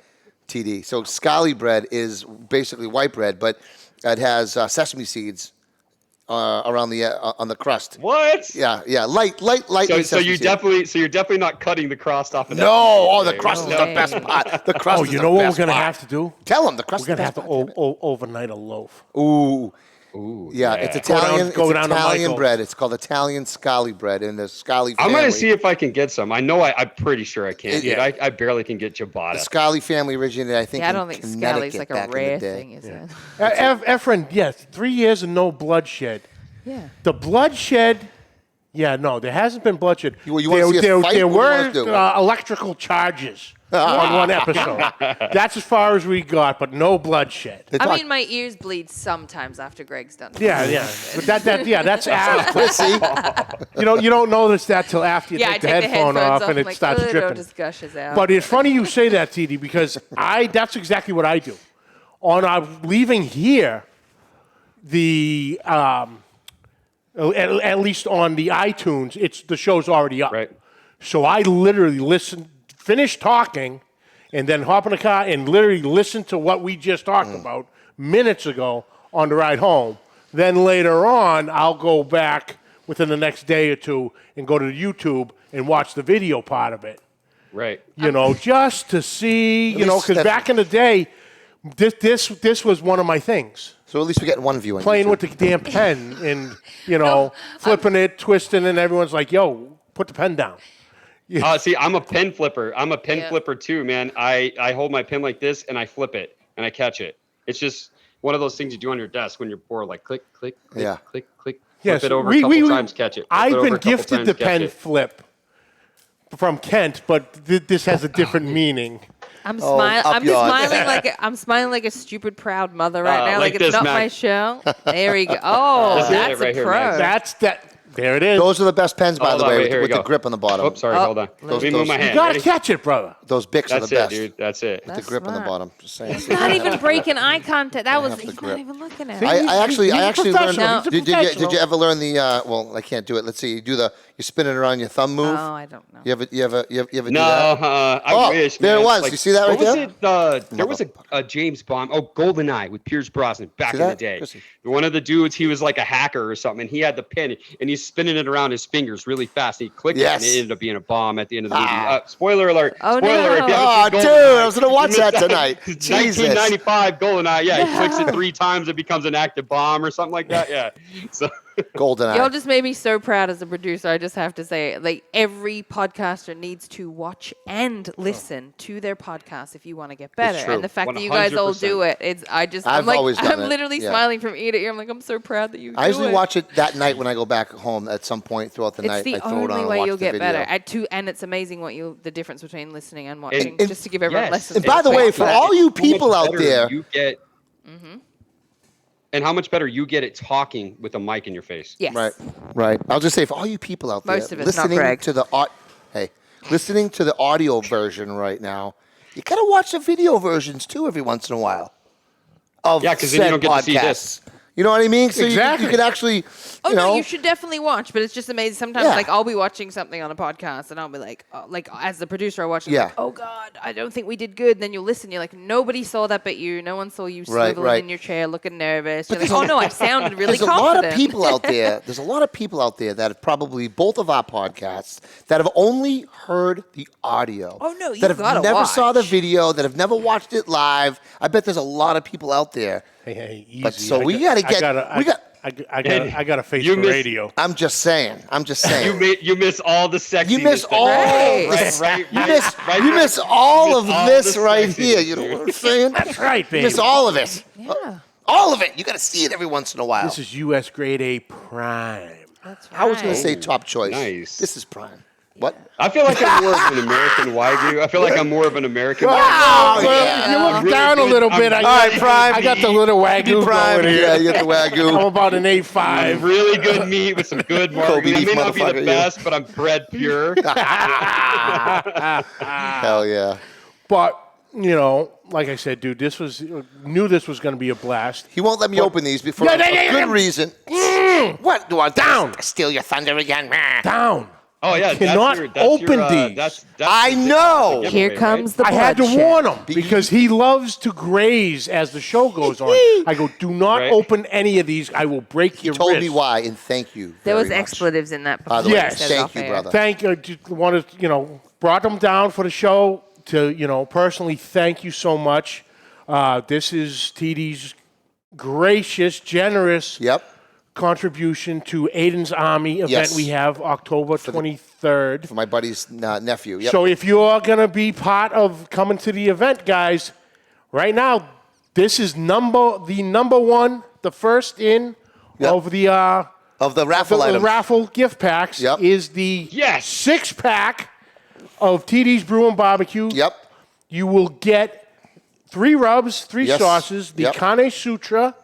TD. So scally bread is basically white bread, but it has sesame seeds around the on the crust. What? Yeah, light. So you're definitely not cutting the crust off of that. No, the Okay, crust well, is the best part. The crust. Oh, is you the know what we're best gonna part. have to do? Tell them the crust. We're gonna is have the to best part. overnight a loaf. Ooh. yeah. It's Go down- Italian. go It's down to Italian Michael's. bread. It's called Italian scally bread in the scally I'm family. gonna see if I can get some. I know I'm pretty sure I can. Yeah. Dude. I barely can get The ciabatta. scally family originated, I think, Yeah, I in don't think Connecticut scally's like back a in the rare day. thing, is it? Efren, yes, 3 years and no bloodshed. Yeah. The bloodshed, yeah, no, there hasn't been bloodshed. You wanna see us there, fight? there What do you want were us to do? electrical charges on one episode. That's as far as we got, but no bloodshed. They I talk- mean, my ears bleed sometimes after Greg's done. Yeah. But that's after. Pussy. You don't notice that till after you Yeah, I take the take the headphone headphones off and I'm it like, starts "Ugh, it dripping. just gushes out. But it's funny you say that, TD, because that's exactly what I do. On our leaving here, the at least on the iTunes, the show's already up. Right. So I literally finish talking, and then hop in the car and literally listen to what we just talked about minutes ago on the ride home. Then later on, I'll go back within the next day or two and go to YouTube and watch the video part of it. Right. Just to see, because that's- back in the day, this was one of my things. So at least we get one view on Playing YouTube. with the damn pen and, flipping it, twisting, and everyone's like, yo, put the pen down. See, I'm a pen flipper. I'm a pen Yeah. flipper too, man. I hold my pen like this and I flip it and I catch it. It's just one of those things you do on your desk when you're bored, like click, click, click, Yeah. click, click. Yes, Flip it over a couple times, catch it. Flip it I've over been a couple gifted times, the catch pen it. flip from Kent, but this has a different meaning. I'm Oh, smiling. up I'm just yours. I'm smiling like a stupid proud mother right now. like Like it's this, not Mac. my show. There we go. Oh, This is it that's right a here, pro. Mac. That's that. There it is. Those are the best pens, by Hold the on, way, wait, here we with the go. grip on the bottom. Oops, sorry, hold on. Let me move my you hand. gotta Ready? catch it, brother. Those Bics are That's the it, best. dude. That's it. With the That's grip on the smart. bottom. Just saying. Not even breaking eye contact. That was have to he's grip. not even looking at See? it. I actually He's a learned. professional. He's a Did you professional. ever learn the? Well, I can't do it. Let's see. You spin it around your thumb move. Oh, I don't know. You ever do No, that? I Oh, wish. there man. it was. Like, You see that right what there? Was it? There was a James Bond. Oh, GoldenEye with Pierce Brosnan back See in the that? day. Chrissy. One of the dudes, he was like a hacker or something, and he had the pen, and he's spinning it around his fingers really fast. And he clicked Yes. it, and it ended up being a bomb at the end of the movie. Spoiler alert. Oh, Spoiler no. if you haven't Oh, seen dude, GoldenEye. I was gonna watch You that missed tonight. Jesus. 1995 GoldenEye. Yeah, he clicks it 3 times, it becomes an active bomb or something like that. Yeah. So. Golden Y'all eye. just made me so proud as a producer. I just have to say, like, every podcaster needs to watch and listen to their podcast if you want to get better. true. And the fact that you guys all do 100%. it, I've I'm like, always done I'm it. literally Yeah. smiling from ear to ear. I'm like, I'm so proud that you I do usually it. watch it that night when I go back home at some point throughout the It's night. the I throw it on only and way watch you'll the get video. better. And it's amazing the difference between listening and watching. and- just to give everyone Yes. lessons. And by the way, for all you How much people out better there, you get, and how much better you get at talking with a mic in your face. Yes. right. I'll just say for all you people out there Most of us, not listening Greg. to the listening to the audio version right now, you gotta watch the video versions too every once in a while. Of Yeah, 'cause then you said don't get to see podcasts. this. You know what I mean? So Exactly. you can actually, Oh you know, no, you should definitely watch. But it's just amazing. Sometimes, Yeah. like I'll be watching something on a podcast, and I'll be like as the producer, I watch it. Yeah. Like, oh God, I don't think we did good. And then you listen. You're like, nobody saw that but you. No one saw you Right, swiveling right. in your chair, looking nervous. But You're like, there's oh no, I sounded really there's a confident. lot of people out there. There's a lot of people out there that have probably both of our podcasts that have only heard the audio. Oh, no, you that have gotta never saw the watch. video, that have never watched it live. I bet there's a lot of people out there. Hey, easy. But so we gotta get I got a face You for miss- radio. I'm just saying. You miss all the sexy. You miss all this. You miss all of this right here. You know what I'm saying? That's right, baby. You miss all of it. Yeah. All of it. You got to see it every once in a while. This is U.S. Grade A Prime. That's right. I was going to say top choice. Nice. This is prime. What? I feel like I'm more of an American Wagyu. I feel like I'm more of an American. Well, yeah. you I'm look really down a good. little I'm bit. really I got, All right, Prime. I got the little Wagyu Prime. going Yeah, here. you got the I'm Wagyu. about an A5. Really good meat with some good Kobe margarine. I beef may not be motherfucker, the you. best, but I'm bred pure. Hell yeah. But, you know, like I said, dude, knew this was going to be a blast. He won't let me open these before Yeah, a yeah, yeah, good yeah. reason. What? Do I Down. steal your thunder again? Down. Oh yeah, Cannot open these. That's I the know. giveaway, Here comes the I had to bloodshed. warn him because he loves to graze as the show goes on. I go, do not Right. open any of these. I will break your Told wrist. me why, and thank you. There very was much. expletives in that. By the before way, Yes. he said it thank off you, air. brother. Thank you. Just wanted, brought them down for the show to, personally thank you so much. This is TD's gracious, generous Yep. contribution to Aiden's Army event Yes. we have October 23rd. For my buddy's nephew. Yep. So if you're going to be part of coming to the event, guys, right now, this is the number one, the first in Yep. of the of the raffle items. raffle gift packs Yep. is the Yes. 6-pack of TD's Brew and Barbecue. Yep. You will get 3 rubs, 3 Yes. sauces, the Yep. Carne Sutra,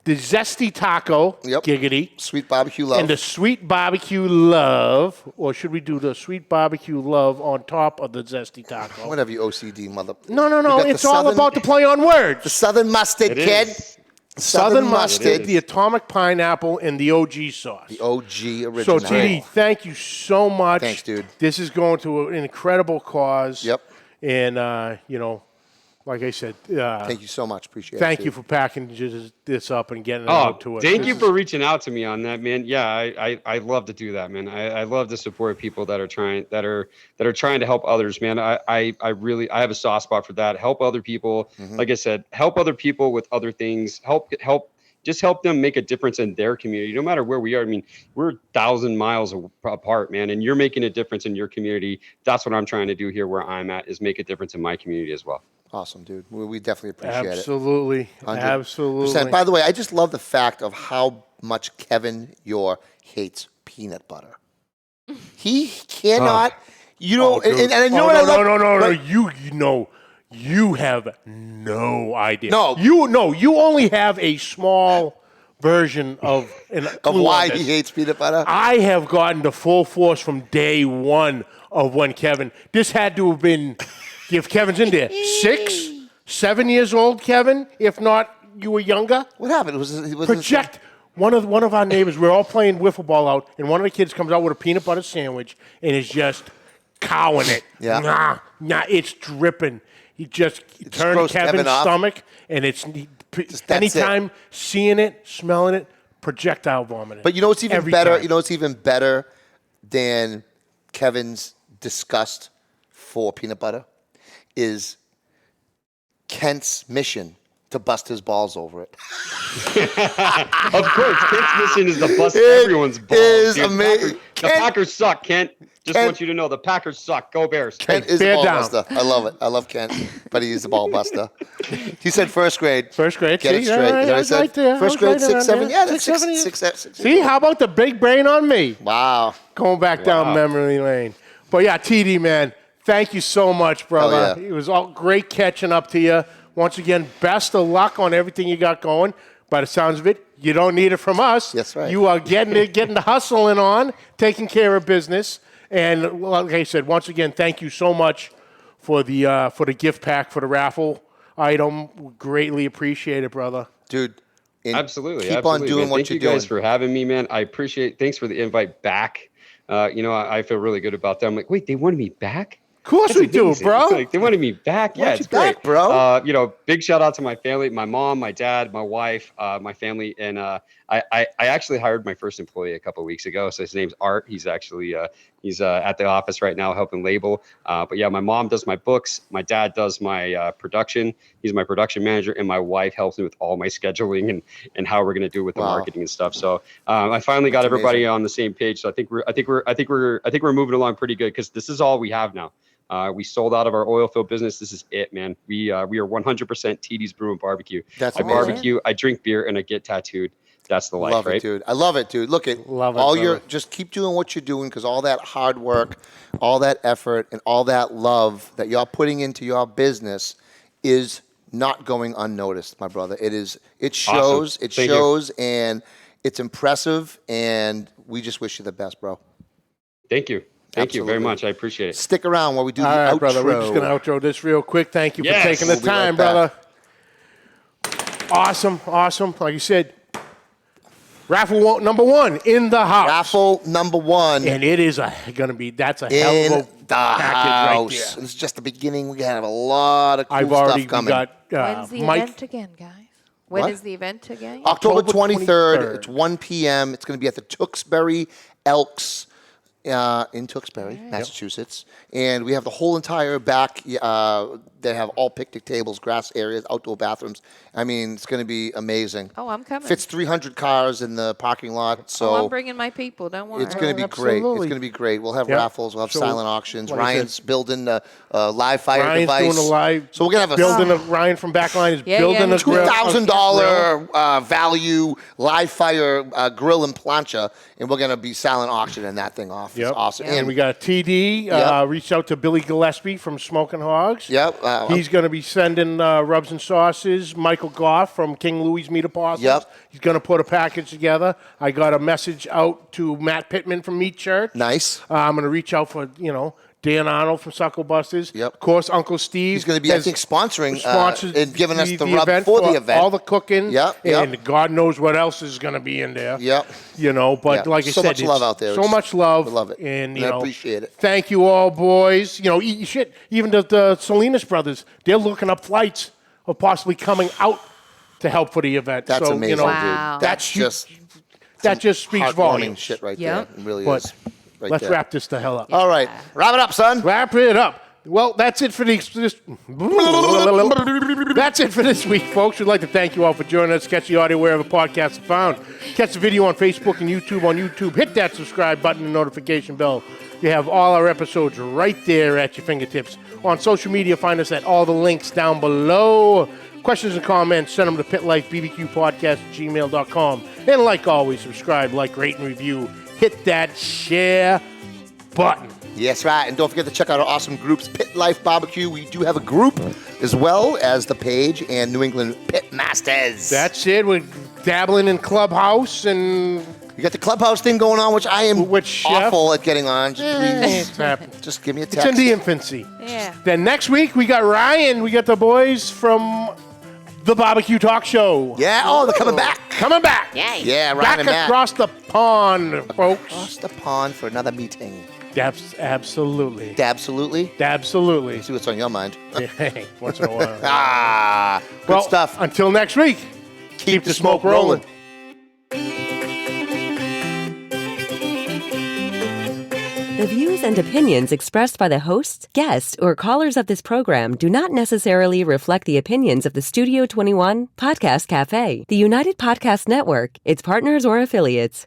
the Zesty Taco, Yep. giggity, Sweet barbecue love. and the Sweet Barbecue Love, or should we do the Sweet Barbecue Love on top of the Zesty Taco? Whatever you OCD mother. No, We got the it's all Southern- about the play on words. the Southern mustard, It kid. is. Southern It mustard, is. the atomic pineapple, and the OG sauce. The OG So, original. TD, thank you so much. Thanks, dude. This is going to an incredible cause. Yep. And, like I said, Thank you so much. Appreciate it. thank dude. you for packaging this up and getting it Oh, out to us. thank This you is- for reaching out to me on that, man. Yeah, I love to do that, man. I love to support people that are trying to help others, man. I really have a soft spot for that. Help other people. Like I said, help other people with other things. Just help them make a difference in their community, no matter where we are. I mean, we're 1,000 miles apart, man, and you're making a difference in your community. That's what I'm trying to do here where I'm at, is make a difference in my community as well. Awesome, dude. We definitely appreciate it. Absolutely. 100%. Absolutely. By the way, I just love the fact of how much Kevin Yore hates peanut butter. He cannot. You know, and I know what I love. No. but- You have no idea. No. You only have a small version of Of why he hates peanut butter. I have gotten the full force from day one of when Kevin. This had to have been, if Kevin's in there, 6, 7 years old, Kevin. If not, you were younger. What happened? It was Project. One of our neighbors. We're all playing wiffle ball out, and one of the kids comes out with a peanut butter sandwich and is just cowing it. Yeah. Nah, it's dripping. He just turned grossed Kevin's Kevin off. stomach, and it's that's anytime seeing it, smelling it, projectile vomiting. But you know what's even Every better? time. You know what's even better than Kevin's disgust for peanut butter is Kent's mission to bust his balls over it. Of course, Kent's mission is to bust It everyone's balls. is dude. amazing. The Packers suck, Kent. Just Kent- want you to know the Packers suck. Go Bears. Kent is a bear ball down. buster. I love it. I love Kent, but he is a ball buster. He said first grade. First grade. Get it See, straight. all right, Is that what I I was said? right there. I First was grade, right 6, around 7. there. Yeah, that's 6, 7 6. See, how about the big brain on me? Wow. Going back down memory lane. But yeah, TD, man, thank you so much, brother. Hell yeah. It was all great catching up to you. Once again, best of luck on everything you got going. By the sounds of it, you don't need it from us. That's right. You are getting the hustling on, taking care of business. And like I said, once again, thank you so much for the gift pack for the raffle item. Greatly appreciate it, brother. Dude. Absolutely. Keep absolutely, on doing man. what Thank you're you guys doing. for having me, man. I appreciate. Thanks for the invite back. I feel really good about that. I'm like, wait, they wanted me back? Of course we do, Amazing. bro. Like, they wanted me back. Yeah, Want it's you back, great, bro. Big shout out to my family, my mom, my dad, my wife, my family, and I actually hired my first employee a couple of weeks ago. So his name's Art. He's actually he's at the office right now helping label. But yeah, my mom does my books. My dad does my production. He's my production manager, and my wife helps me with all my scheduling and how we're gonna do with the marketing and stuff. So I finally got everybody on the same page. So I think we're moving along pretty good because this is all we have now. We sold out of our oil field business. This is it, man. We are 100% TD's Brew and Barbecue. That's I amazing. barbecue, I drink beer, and I get tattooed. That's the life, Love right? it, dude. I love it, dude. Look at all your, just keep doing what you're doing because all that hard work, all that effort, and all that love that y'all putting into your business is not going unnoticed, my brother. It is. It shows. Awesome. It Thank shows, and it's impressive. And we just wish you the best, bro. Thank you. Thank you very much. I appreciate it. Stick around while we do the All right, outro. brother. We're just going to outro this real quick. Thank you for Yes. taking the We'll be right time, back. brother. Awesome. Like you said, raffle number 1 in the house. Raffle number 1 And it is going to be, that's a hell in of a the package house. right there. This is just the beginning. We have a lot of cool I've already stuff coming. got When's the Mike. event again, guys? When What? is the event again? October October 23rd. 23rd. It's 1 p.m. It's going to be at the Tewksbury Elks in Tewksbury, Massachusetts. And we have the whole entire back. They have all picnic tables, grass areas, outdoor bathrooms. I mean, it's going to be amazing. Oh, I'm coming. Fits 300 cars in the parking lot. So I'm bringing my people. Don't worry. it's going to be great. It's Absolutely. going to be great. We'll have Yep. raffles. We'll have So, silent auctions. like I Ryan's said- building a live fire Ryan's device. doing a live. So we're going to have a building Ryan from Backline is Yeah, building yeah. a grill. $2,000 value live fire grill and plancha, and we're going to be silent auctioning that thing off. Yep. It's awesome. And we got TD. Yep. Reached out to Billy Gillespie from Smoking Hogs. Yep. He's going to be sending rubs and sauces. Michael Goff from King Louis Meat Apostles. Yep. He's going to put a package together. I got a message out to Matt Pittman from Meat Church. Nice. I'm going to reach out for, Dan Arnold from Suckle Busters. Yep. Of course, Uncle Steve. He's going to be, I has think, sponsoring sponsored and giving us the rub event for the event. All the cooking. Yep, And yep. God knows what else is going to be in there. Yep. But Yeah. like I So said, much love out there. So It's- much love. we love it. And, And I appreciate it. Thank you all, boys. Shit, even the Salinas brothers, they're looking up flights of possibly coming out to help for the event. That's so, amazing, Wow. dude. That's That just speaks heartwarming volumes. shit right Yep. there. It really But is. Right let's there. wrap this the hell up. All right. Wrap it up, son. Wrap it up. Well, that's it for this week, folks. We'd like to thank you all for joining us. Catch the audio wherever podcasts are found. Catch the video on Facebook and YouTube. On YouTube, hit that subscribe button and notification bell. You have all our episodes right there at your fingertips. On social media, find us at all the links down below. Questions and comments, send them to pitlifebbqpodcast@gmail.com. And like always, subscribe, like, rate, and review. Hit that share button. Yes, right. And don't forget to check out our awesome groups, Pit Life BBQ. We do have a group as well as the page and New England Pit Masters. That's it. We're dabbling in Clubhouse and You got the clubhouse thing going on, which I am Which, awful at getting on. Just, it's please, happening. just give me a It's text. in the infancy. Yeah. Then next week we got Ryan. We got the boys from the Barbecue Talk Show Yeah, oh, they're coming back. coming back. Yay. Yeah, Ryan Back and Matt. across the pond, folks. Across the pond for another meeting. Absolutely. Absolutely. Absolutely. See what's on your mind. Hey, once in a while. Ah, good Well, stuff. Until next week, keep the smoke rolling. The views and opinions expressed by the hosts, guests, or callers of this program do not necessarily reflect the opinions of the Studio 21 Podcast Café, the United Podcast Network, its partners, or affiliates.